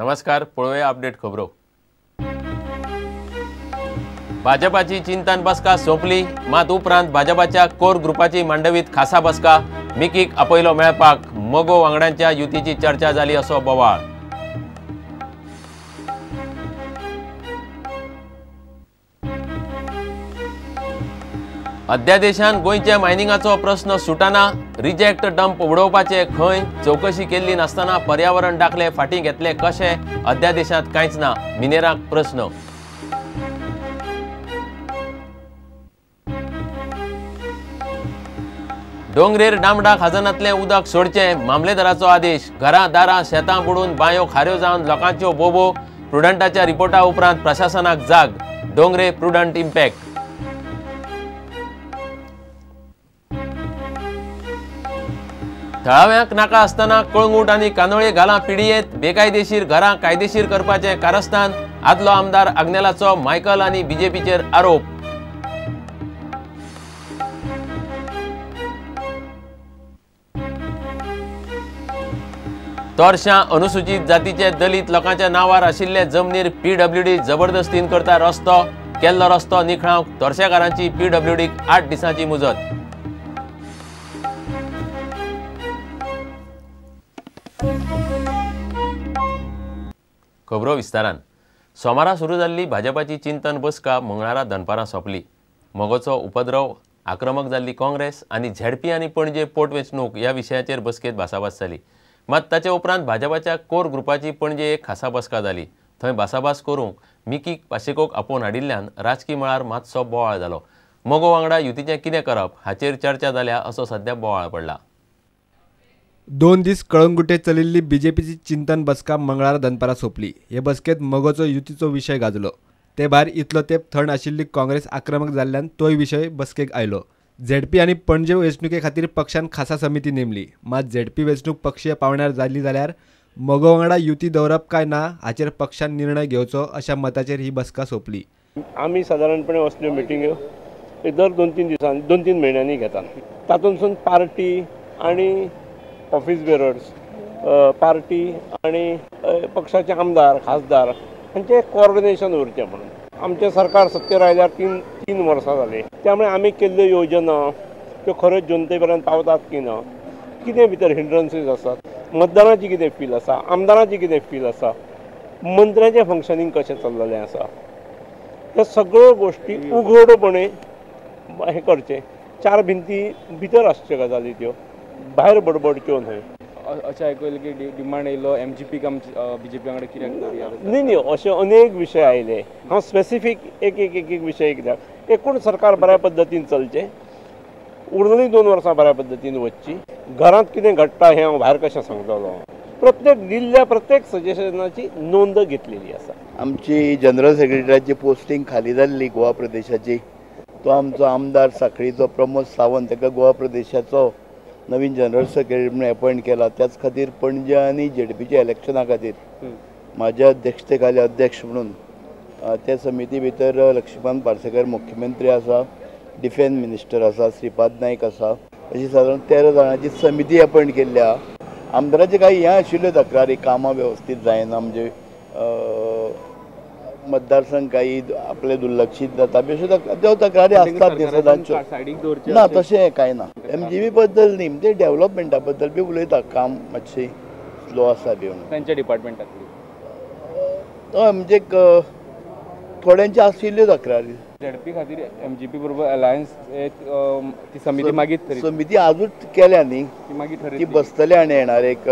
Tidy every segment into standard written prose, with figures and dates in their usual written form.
नमस्कार, पळोवया अपडेट खबरो। भाजपाची चिंतन बसका सोंपली, मात उपरांत भाजपाच्या कोर ग्रुपाची मांडवीत खासा बसका, मिकीक आपयलो मेळपाक मोगो वांगड्यांच्या युतीची चर्चा जाली असो बोवाळ। अध्यादेशान गोंयच्या मायनिंगाचो प्रश्न सुटाना, रिजेक्ट डंप उडोवपाचे खंय चौकशी केल्ली नासतना पर्यावरण दाखले फाटीं घेतले कशे, अध्यादेशांत कांयच ना, मिनेराक प्रश्न। डोंगरेर डामडा खजानांतलें उदक सोडचें, मामलेदाराचो आदेश। घरां दारां शेतां बुडून बांयो खाऱ्यो जावन लोकांच्यो बोबो, प्रुडंटाच्या रिपोर्टा उपरांत प्रशासनाक जाग, डोंगरे प्रुडंट इम्पॅक्ट। थळाव्यांक नाका आसतना कळंगूट आनी कांदोळे घालां पिडयेत, बेकायदेशीर घरां कायदेशीर करपाचें कारस्थान, आदलो आमदार आग्नेलाचो मायकल आनी बीजेपीचेर आरोप। तोरशां अनुसूचित जातीचे दलित लोकांच्या नांवार आशिल्ले जमनीर पीडब्ल्यूडी जबरदस्तीन करता रस्तो, केल्लो रस्तो निखळावंक तोरशेकारांची पीडब्ल्यूडीक 8 दिसांची मुजत। खबरो विस्तारान। सोमारा सुरू जाल्ली भाजपाची चिंतन बसका मंगळारा दनपारां सोंपली। मोगोचो उपद्रव, आक्रमक जाल्ली काँग्रेस आनी झेडपी आनी पणजे पोटवेंचणूक ह्या विशयाचेर बसकेत भासाभास जाली। मात ताचे उपरांत भाजपाच्या कोर ग्रुपाची पणजे एक खासा बसका जाली। थंय भासाभास करूंक मिकीक पाशेकोक आपोवन हाडिल्ल्यान राजकी मळार मातसो बोवाळ जालो। मोगो वांगडा युतीचें कितें करप हाचेर चर्चा जाल्या असो सध्या बोवाळ पडला। 2 दीस कळंगुटे चलिल्ली बीजेपीची चिंतन बसका मंगळारा दनपारां सोंपली। हे बसकेत मोगोचो युतीचो विशय गाजलो। ते भायर इतलो तेंप थंड आशिल्ली काँग्रेस आक्रमक जाल्ल्यान तोय विशय बसकेक आयलो। झेडपी आनी पणजे वेंचणुके खातीर पक्षान खासा समिती नेमली। मात झेडपी वेंचणूक पक्षीय पावण्यार जाली जाल्यार मोगो वांगडा युती दवरप काय ना हाचेर पक्षान निर्णय घेवचो अशा मताचेर ही बसका सोंपली। आमी सादारणपणे असल्यो मिटींग्यो दर 2-3 म्हयन्यांनी घेतात। तातूंतसून पार्टी आनी ऑफिस बेरर्स, पार्टी आनी पक्षाचे आमदार खासदार हांचें कोऑर्डिनेशन उरचें म्हणून आमचें सरकार सत्तेर आयल्यार 3 वर्सां जालीं। त्यामुळे आमी केल्ल्यो योजना त्यो खऱ्योच जनते पर्यंत पावतात की ना, कितें भितर हिंड्रन्सीस आसात, मतदाराची कितें फील आसा, आमदाराची कितें फील आसा, मंत्र्याचें फंक्शनींग कशें चल्लेलें आसा, ह्या सगळ्यो गोश्टी उघडपणे हे करचें। 4 भिंती भितर आसच्यो गजाली त्यो, भायर बडबडच्यो न्हय। अशें आयकलें की डिमांड येयलो एमजीपीक बीजेपी वांगडा कित्याक करूया। न्ही अशे अनेक विशय आयले। हांव स्पेसिफीक एक विशय कित्याक एकूण सरकार बऱ्या पद्दतीन चलचें, उरलेलीं 2 वर्सां बऱ्या पद्दतीन वचची। घरांत कितें घडटा हें हांव भायर कशें सांगतलो, प्रत्येक दिल्ल्या प्रत्येक सजेशनाची नोंद घेतलेली आसा। आमची जनरल सेक्रेटरीची पोस्टिंग खाली जाल्ली गोवा प्रदेशाची, तो आमचो आमदार सांखळीचो प्रमोद सावंत, ताका गोवा प्रदेशाचो नवीन जनरल सेक्रेटरी म्हणून अपॉइंट केला। त्याच खातीर पणजे आनी झेडपीच्या इलेक्शना खातीर म्हाज्या अध्यक्षतेखाली अध्यक्ष म्हणून त्या समिती भितर लक्ष्मण पार्सेकर मुख्यमंत्री आसा, डिफेन्स मिनिस्टर आसा, श्रीपाद नायक आसा, अशी सादारण 13 जाणांची समिती अपॉइंट केल्ल्या। आमदाराचे काही हें आशिल्ल्यो तक्रारी, कामां वेवस्थीत जायना, म्हणजे मतदारसंघ काही आपले दुर्लक्षीत जाता, त्यो तक्रारी आसतात सदांच्यो। ना तशें कांय ना। एमजीबी बद्दल न्ही, म्हणजे डेव्हलपमेंटा बद्दल बी उलयता, काम मातशें स्लो आसा बी म्हणून तांच्या डिपार्टमेंटांतली। हय, म्हणजे थोड्यांची आशिल्ल्यो तक्रारी। झेडपी खातीर एमजीपी बरोबर अलायन्स ती समिती मागीर समिती आजूच केल्या न्ही, ती मागीर ती बसतली आनी येणार एक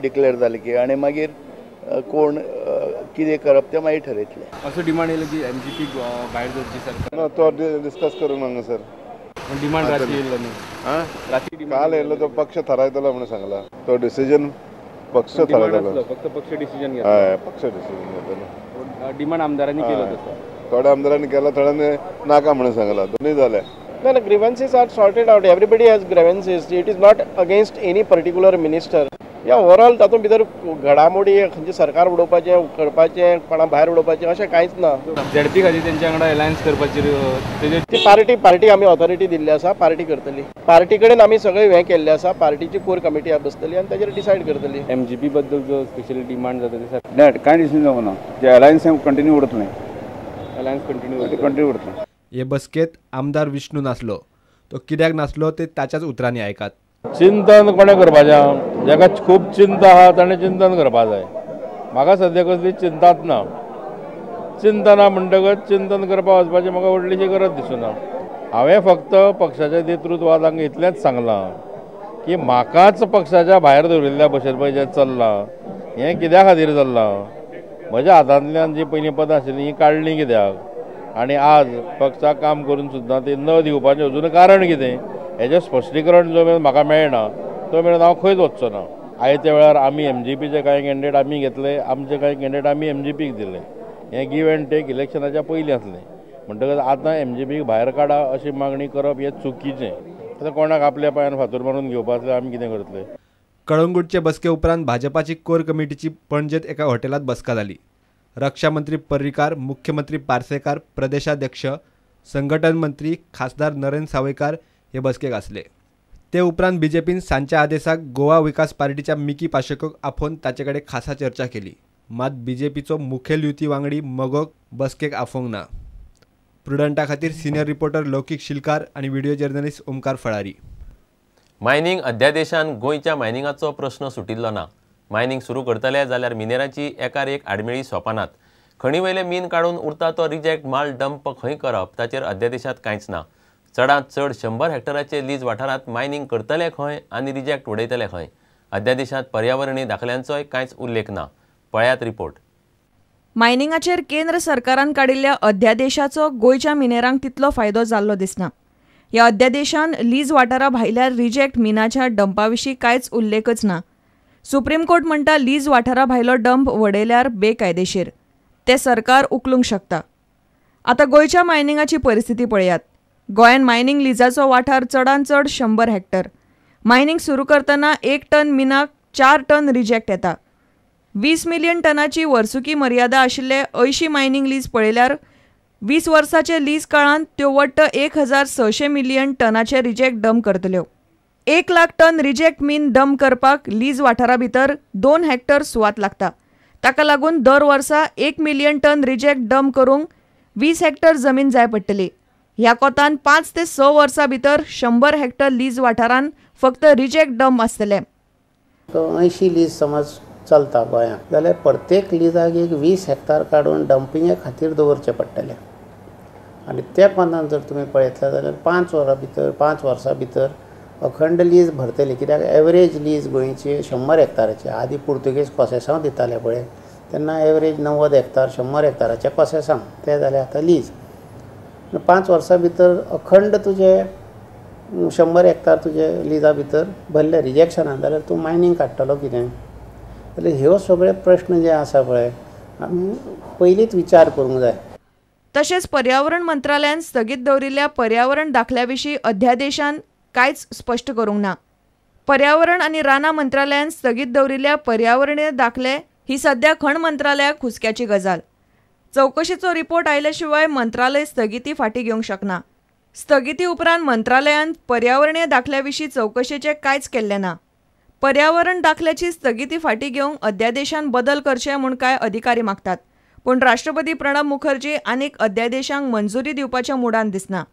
डिक्लेअर जाली की, आनी मागीर कोण कितें करप तें मागीर ठरयतले। असो डिमांड येयलो की एमजीपी भायर दवरची सरकार, तो डिस्कस करूंक हांगा सर डिमांड राती येयलो न्ही, राती काल येयलो तो पक्ष थारायतलो म्हणून सांगला। तो डिसिजन पक्ष थारायतलो, फक्त पक्ष डिसिजन घेतलो। हय, पक्ष डिसिजन घेतलो। डिमांड आमदारांनी केलो तसो, थोड्या आमदारांनी केला, थोड्यांनी नाका म्हणून सांगला, दोन्ही जाले। No, the grievances are sorted out. Everybody has grievances. It is not against any particular minister. या ओवरऑल तातूंत भितर घडामोडी खंयचे सरकार उडोवपाचें उखडपाचें कोणा भायर उडोवपाचें अशें कांयच ना. झेडपी खातीर तेंच्या वांगडा अलायन्स करपाची तेजेर ती पार्टी आमी ऑथॉरिटी दिल्ली आसा, पार्टी करतली. पार्टी कडेन आमी सगळें हें केल्लें आसा, पार्टीची कोर कमिटी बसतली आनी ताजेर डिसायड करतली. MGP बद्दल जो स्पेशली डिमांड जाता ते नाही कांय डिसिजन जावना जे अलायन्स कंटिन्यू उरतलें अलायन्स कंटिन्यू उरतलें. हे बसकेत आमदार विष्णू नासलो. तो कित्याक नासलो ते ताच्याच उतरांनी आयकात. चिंतन कोणें करपाचें जाका खूब चिंता आहा ताणें चिंतन करपा जाय. म्हाका सद्या कसली चिंताच ना. चिंतना म्हणटकच चिंतन करपा वचपाची म्हाका व्हडलीशी गरज दिसूना. हांवें फक्त पक्षाच्या नेतृत्वाक तांकां इतलेंच सांगलां की म्हाकाच पक्षाच्या भायर दवरिल्ल्या भशेन पळय जें चल्लां हें कित्या खातीर चल्लां. म्हज्या हातांतल्यान जी पयलीं पदां आशिल्लीं ही काडलीं कित्याक आनी आज पक्षाक काम करून सुद्दां ती न दिवपाचें अजून कारण कितें हेजें स्पश्टीकरण जो मेरेन म्हाका मेळना तो मेरेन हांव खंयच वचचो ना. आयत्या वेळार आमी MGPचे कांय कॅन्डिडेट आमी घेतले, आमचे कांय कॅन्डिडेट आमी MGPक दिले. हें गिव एंड टेक इलेक्शनाच्या पयलीं आसलें. म्हणटकच आतां MGPक भायर काडा अशी मागणी करप हें चुकीचें. आतां कोणाक आपल्या पांयान फातर मारून घेवपा आसल्यार आमी कितें करतले. कळंगूटचे बसके उपरांत भाजपाची कोर कमिटीची पणजेत एका हॉटेलात बसका जाली. रक्षा मंत्री पर्रीकार, मुख्यमंत्री पार्सेकार, प्रदेशाध्यक्ष, संघटन मंत्री खासदार नरेंद्र सावयकार हे बसकेक आसले. ते उपरांत बीजेपीन सांच्या आदेसाक गोवा विकास पार्टीच्या मिकी पाशेकोक आफोवन ताचे कडेन खासा चर्चा केली. मात बीजेपीचो मुखेल युती वांगडी मगोक बसकेक आफोवंक ना. प्रुडंटा खातीर सिनियर रिपोर्टर लौकीक शिलकार आनी video journalist Omkar Phalari. Mining अध्यादेशान गोंयच्या मायनिंगाचो प्रश्न सुटिल्लो ना. मायनिंग सुरू करतले जाल्यार मिनेरांची एकार एक आडमेळी सोंपनात. खणी वयले मीन काडून उरता तो रिजेक्ट माल डंप खंय करप ताचेर अध्यादेशात कांयच ना. चडांत चड 100 हेक्टराचे लीज वाठारांत मायनिंग करतले खंय आनी रिजेक्ट उडयतले खंय. अध्यादेशात पर्यावरणीय दाखल्यांचोय कांयच उल्लेख ना. पळयात रिपोर्ट. मायनिंगाचेर केंद्र सरकारान काडिल्ल्या अध्यादेशाचो गोंयच्या मिनेरांक तितलो फायदो जाल्लो दिसना. ह्या अध्यादेशान लीज वाठारा भायल्यार रिजेक्ट मिनाच्या डंपाविशीं कांयच उल्लेखच ना. सुप्रीम कोर्ट म्हणटा लीज वाठारा भायलो डंप वडयल्यार बेकायदेशीर. ते सरकार उखलूंक शकता. आतां गोंयच्या मायनिंगाची परिस्थिती पळयात. गोंयान मायनिंग लिजाचो वाठार चडांत चड 100 हेक्टर. मायनिंग सुरू करतना 1 टन मिनाक 4 टन रिजेक्ट येता. 20 मिलियन टनाची वर्सुकी मर्यादा आशिल्ले 80 मायनिंग लीज पळयल्यार 20 वर्साचे लीज काळांत त्यो वट्ट 1600 मिलियन टनाचे रिजेक्ट डंप करतल्यो. 1 लाख टन रिजेक्ट मीन डंप करपाक लीज वाठारा भितर 2 हेक्टर सुवात लागता. ताका लागून दर वर्सा 1 मिलियन टन रिजेक्ट डंप करूंक 20 हेक्टर जमीन जाय पडटली. ह्या कोतान 5 ते 6 वर्सां भितर 100 हेक्टर लीज वाठारान फक्त रिजेक्ट डंप आसतले. 80 लीज समज चलता गोंयांत जाल्यार प्रत्येक लिजाक एक 20 हेक्टर काडून डंपिंगे खातीर दवरचें पडटलें. आनी त्या कोतान जर तुमी पळयतले जाल्यार 5 वर्सां भितर अखंड लीज भरतली. कित्याक एवरेज लीज गोंयची 100 हेक्टराची. आदी पुर्तुगेज कोसेसांव दिताले पळय तेन्ना एवरेज 90 हेक्टर 100 हेक्टराचे कोसेसांव ते जाले आतां लीज. 5 वर्सां भितर अखंड तुजे 100 हेक्टर तुजे लिजा भितर भरले रिजेक्शनान जाल्यार तूं मायनिंग काडटलो कितें. जाल्यार ह्यो सगळे प्रश्न जे आसा पळय आमी पयलींच विचार करूंक जाय. तशेंच पर्यावरण मंत्रालयान स्थगीत दवरिल्ल्या पर्यावरण दाखल्या विशीं अध्यादेशान कांयच स्पश्ट करूंक ना. पर्यावरण आनी रानां मंत्रालयान स्थगीत दवरिल्ल्या पर्यावरणीय दाखले ही सध्या खण मंत्रालयाक हुस्क्याची गजाल. चवकशेचो रिपोर्ट आयल्या शिवाय मंत्रालय स्थगिती फाटीं घेवंक शकना. स्थगिती उपरांत मंत्रालयान पर्यावरणीय दाखल्या विशीं चवकशेचें कांयच केल्लें ना. पर्यावरण दाखल्याची स्थगिती फाटीं घेवंक अध्यादेशान बदल करचे म्हूण कांय अधिकारी मागतात. पूण राष्ट्रपती प्रणब मुखर्जी आनीक अध्यादेशांक मंजुरी दिवपाच्या मुडान दिसना.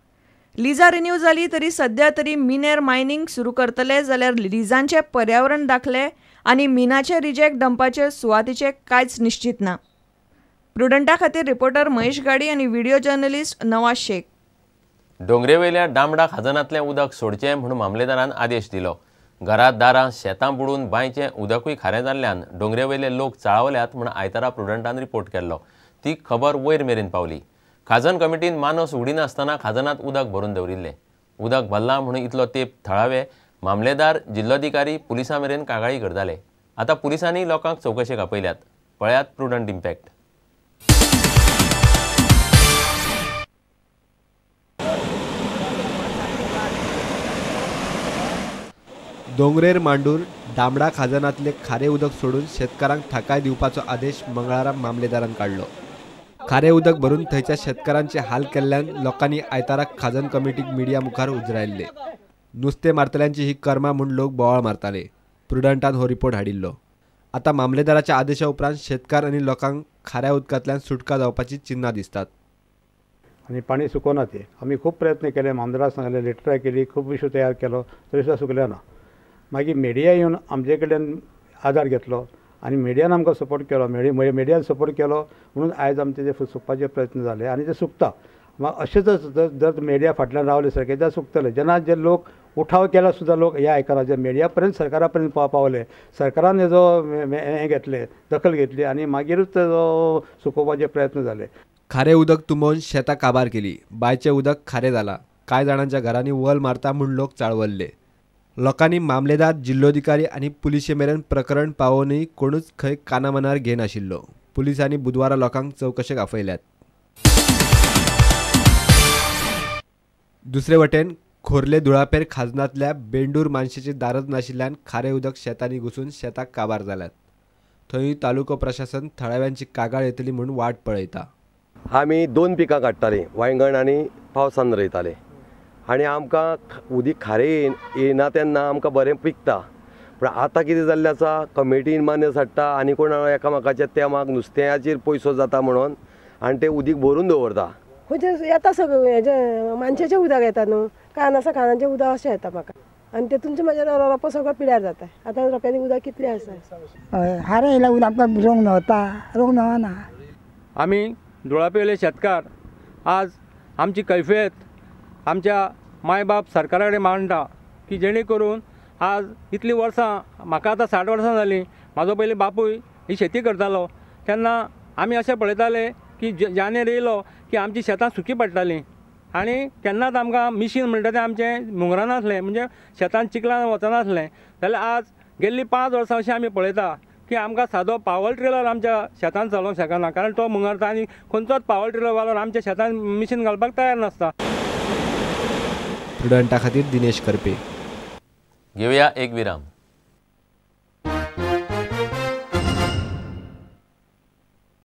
लिजा रिन्यू जाली तरी सध्या तरी मिनेर मायनिंग सुरू करतले जाल्यार लिजांचे पर्यावरण दाखले आनी मिनाचे रिजेक्ट डंपाचे सुवातीचे कांयच निश्चित ना. प्रुडंटा खातीर रिपोर्टर महेश गाडी आनी व्हिडिओ जर्नलिस्ट नवाज शेख. डोंगरेवयल्या डामडा खाजनांतलें उदक सोडचें म्हूण मामलेदारान आदेश दिलो. घरात दारां शेतां बुडून बांयचें उदकूय खारें जाल्ल्यान डोंगरेवयले लोक चाळवल्यात म्हूण आयतारा प्रुडंटान रिपोर्ट केल्लो. ती खबर वयर मेरेन पावली. खाजन कमिटीन मानस उडिनासतना खाजनांत उदक भरून दवरिल्लें. उदक भरलां म्हूण इतलो तेंप थळावे मामलेदार, जिल्लोधिकारी, पुलिसां मेरेन कागाळी करताले. आतां पुलिसांनी लोकांक चवकशेक आपयल्यात. पळयात प्रुडंट इम्पॅक्ट. दोंगरेर मांडूर दामडा खाजनातले खारे उदक सोडून शेतकारांक थाकाय दिवपाचो आदेश मंगळारा मामलेदारान काढलो. खारे उदक भरून थंयच्या शेतकारांचे हाल केल्ल्यान लोकांनी आयताराक खाजन कमिटीक मिडिया मुखार उजरायल्ले. नुस्तें मारतल्यांची ही कर्मा म्हूण लोक बोवाळ मारताले. प्रुडंटान हो रिपोर्ट हाडिल्लो. आता मामलेदाराच्या आदेशा उपरांत शेतकार आनी लोकांक खाऱ्या उदकांतल्यान सुटका जावपाची चिन्हां दिसतात. आनी पाणी सुकोना ते आमी खूब प्रयत्न केले, मामदाराक सांगले, लेटरां केली, खूब इशू तयार केलो, तरी सुद्दां सुकले ना. मागीर मिडिया येवन आमचे कडेन आदार घेतलो आनी मिडियान आमकां सपोर्ट केलो. मिडियान सपोर्ट केलो म्हणून आयज आमचे ते सुकपाचे प्रयत्न जाले आनी ते सुकता. मग अशेंच जर मिडिया फाटल्यान रावले सारकें सुकतले. जेन्ना जे लोक उठाव केला सुद्दां लोक हे आयकना, जे मिडिया पर्यंत सरकारा पर्यंत पावले, सरकारान हेजो हें घेतले, दखल घेतली आनी मागीरूच तेजो सुकोवपाचे प्रयत्न जाले. खारे उदक तुंबोवन शेतां काबार केली. बांयचें उदक खारें जालां. कांय जाणांच्या घरांनी वल मारता म्हूण लोक चाळवल्ले. लोकांनी मामलेदार, जिल्लोधिकारी आनी पुलिशे मेरेन प्रकरण पावोवनूय कोणूच खंय कानामनार घेनाशिल्लो. पुलिसांनी बुधवारा लोकांक चवकशेक आपयल्यात. दुसरे वटेन खोर्ले धुळापेर खाजनांतल्या बेंडूर मानशेची दारज नाशिल्ल्यान खारें उदक शेतांनी घुसून शेताक काबार जाल्यात. थंय तालुको प्रशासन थळाव्यांची कागाळ येतली म्हूण वाट पळयता. आमी 2 पिकां काडटालीं, वांयगण आनी पावसान रोयताले आनी आमकां उदीक खारें येना तेन्ना आमकां बरें पिकता. पूण आतां कितें जाल्लें आसा, कमिटीन मान्य साडटा आनी कोण एकामेकाच्या तेमाक नुस्त्याचेर पयसो जाता म्हणून आनी ते उदीक भरून दवरता. म्हणजे येता सगळें हेजें मानशेचें उदक येता न्हू, कान आसा कानाचें उदक अशें येता म्हाका आनी तेतूनचें म्हाजें रोंपो सगळो पिड्यार जाता. आतां रोंप्यांनी उदक कितलें आसा. हय, हारें येयल्यार उदक आमकां रोंग नवता, रोंग नवना. आमी धुळापेले शेतकार आज आमची कैफियत आमच्या माय बाप सरकारा कडेन मांडटा की जेणे करून आज इतलीं वर्सां, म्हाका आतां 60 वर्सां जालीं, म्हाजो पयलीं बापूय ही शेती करतालो तेन्ना आमी अशें पळयताले की जानेर येयलो की आमची शेतां सुकी पडटालीं आनी केन्नाच आमकां मिशीन म्हणटा तें आमचें मुंगरा नासलें, म्हणजे शेतान चिखलान वचनासलें. जाल्यार आज गेल्लीं 5 वर्सां अशीं आमी पळयता की आमकां सादो पावर ट्रेलर आमच्या शेतान चलोवंक शकना, कारण तो मुंगरता आनी खंयचोच पावर ट्रेलर वालोर आमच्या शेतान मिशीन घालपाक तयार नासता. प्रुडंटा खातीर दिनेश करपे. घेऊया एक विराम.